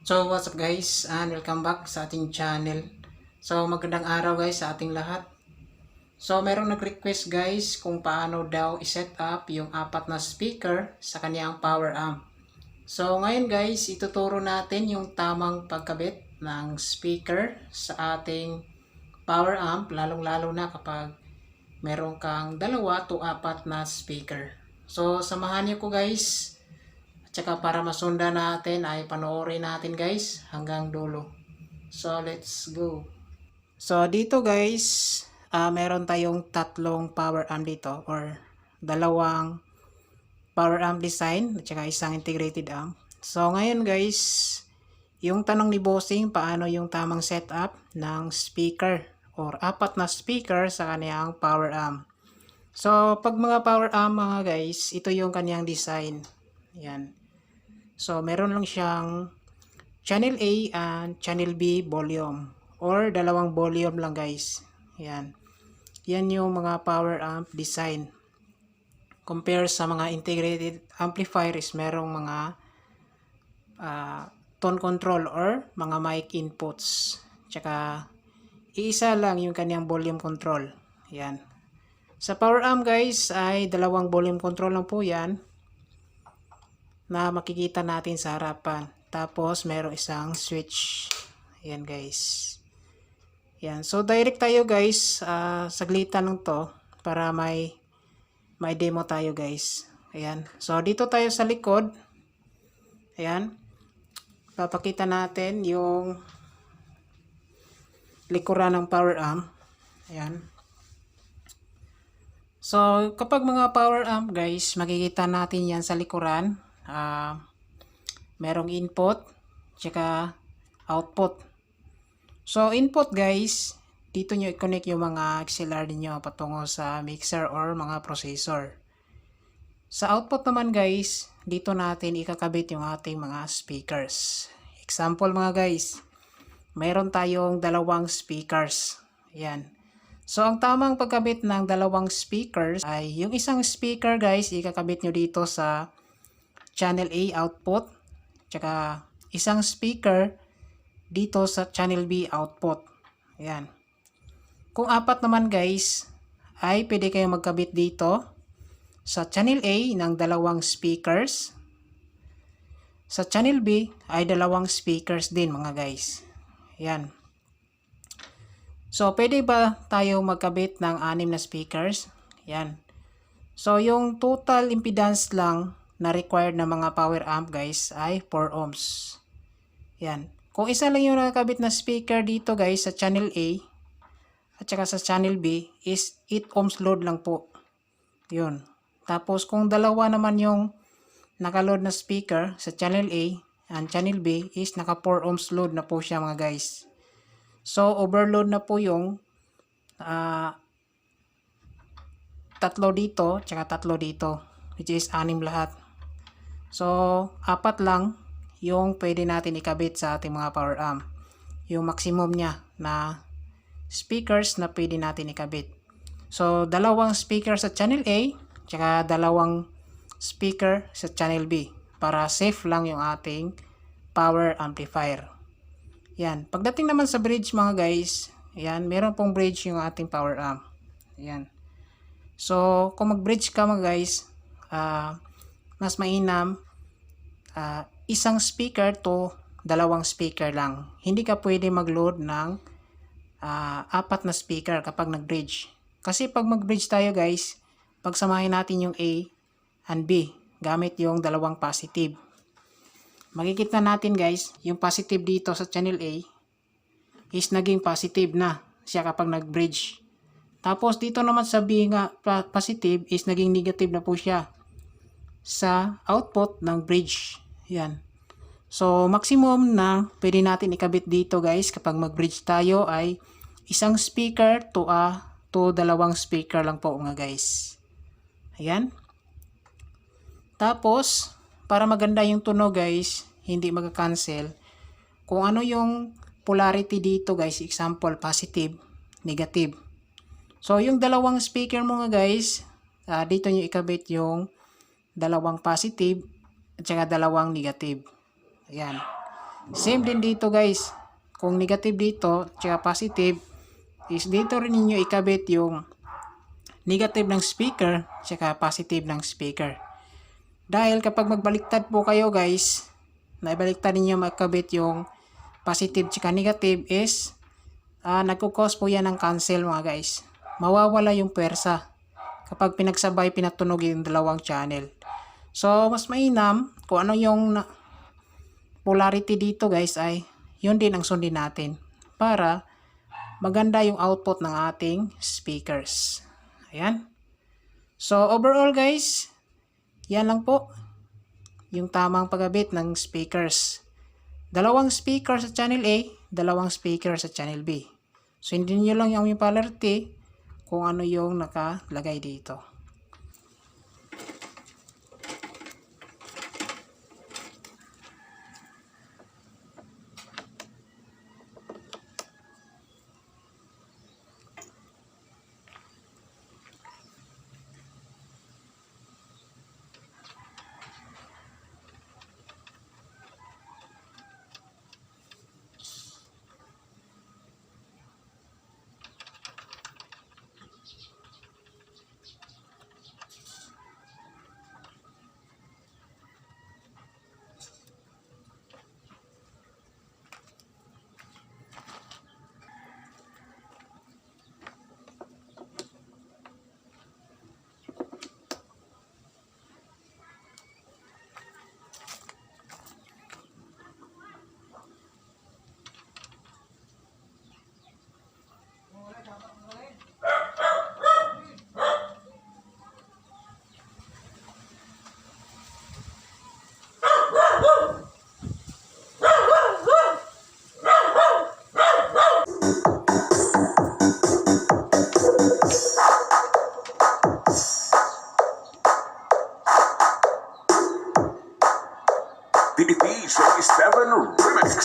So what's up guys, and welcome back sa ating channel. So magandang araw guys sa ating lahat. So merong nag-request guys kung paano daw i-set up yung apat na speaker sa kanyang power amp. So ngayon guys, ituturo natin yung tamang pagkabit ng speaker sa ating power amp, lalong lalo na kapag meron kang 2 to 4 na speaker. So samahan niyo ko guys. Tsaka para masundan natin ay panoorin natin guys hanggang dulo. So let's go. So dito guys, meron tayong tatlong power amp dito or dalawang power amp design at saka isang integrated amp. So ngayon guys, yung tanong ni Bossing paano yung tamang setup ng speaker or apat na speaker sa kanyang power amp. So pag mga power amp mga guys, ito yung kanyang design. Yan. So, meron lang siyang channel A and channel B volume or dalawang volume lang guys. Yan. Yan yung mga power amp design. Compare sa mga integrated amplifier is merong mga tone control or mga mic inputs. Tsaka iisa lang yung kanyang volume control. Yan. Sa power amp guys ay dalawang volume control lang po yan na makikita natin sa harapan. Tapos, merong isang switch. Ayan guys. Ayan. So, direct tayo guys. Saglitan lang to para may demo tayo guys. Ayan. So, dito tayo sa likod. Ayan. Papakita natin yung likuran ng power amp. Ayan. So, kapag mga power amp guys, makikita natin yan sa likuran. Merong input tsaka output. So input guys, dito nyo i-connect yung mga XLR niyo patungo sa mixer or mga processor. Sa output naman guys, dito natin ikakabit yung ating mga speakers. Example mga guys, mayroon tayong dalawang speakers. Yan. So ang tamang pagkabit ng dalawang speakers ay yung isang speaker guys, ikakabit nyo dito sa channel A output, tsaka isang speaker dito sa channel B output. Ayan. Kung apat naman guys, ay pwede kayong magkabit dito sa channel A ng dalawang speakers. Sa channel B ay dalawang speakers din mga guys. Ayan. So, pwede ba tayo magkabit ng 6 na speakers? Ayan. So, yung total impedance lang na required na mga power amp guys ay 4 ohms. Yan. Kung isa lang yung nakakabit na speaker dito guys sa channel A at saka sa channel B is 8 ohms load lang po. Yun. Tapos kung dalawa naman yung nakaload na speaker sa channel A and channel B is naka 4 ohms load na po siya mga guys. So overload na po yung tatlo dito tsaka tatlo dito, which is 6 lahat. So, 4 lang yung pwede natin ikabit sa ating mga power amp. Yung maximum niya na speakers na pwede natin ikabit. So, dalawang speaker sa channel A, tsaka dalawang speaker sa channel B para safe lang yung ating power amplifier. Yan. Pagdating naman sa bridge mga guys, yan, meron pong bridge yung ating power amp. Yan. So, kung mag-bridge ka mga guys, mas mainam isang speaker to dalawang speaker lang. Hindi ka pwede mag-load ng 4 na speaker kapag nag-bridge. Kasi pag mag-bridge tayo guys, pagsamahin natin yung A and B gamit yung dalawang positive. Makikita natin guys, yung positive dito sa channel A is naging positive na siya kapag nag-bridge. Tapos dito naman sa B nga positive is naging negative na po siya sa output ng bridge. Yan. So, maximum na pwede natin ikabit dito guys kapag mag-bridge tayo ay isang speaker to dalawang speaker lang po mga guys. Ayan. Tapos, para maganda yung tunog guys, hindi magka-cancel, kung ano yung polarity dito guys, example, positive, negative. So, yung dalawang speaker mga guys, dito nyo ikabit yung dalawang positive at saka dalawang negative. Ayan. Same din dito guys. Kung negative dito, tsaka positive, is dito rin ninyo ikabit yung negative ng speaker, tsaka positive ng speaker. Dahil kapag magbaliktad po kayo guys, naibaliktad ninyo makabit yung positive tsaka negative is nagkukos po yan ng cancel mga guys. Mawawala yung pwersa kapag pinagsabay pinatunog yung dalawang channel. So mas mainam kung ano yung polarity dito guys ay yun din ang sundin natin para maganda yung output ng ating speakers. Ayan. So overall guys, yan lang po yung tamang pagabit ng speakers. Dalawang speaker sa channel A, dalawang speaker sa channel B. So hindi nyo lang yung polarity kung ano yung nakalagay dito. DP77 Remix.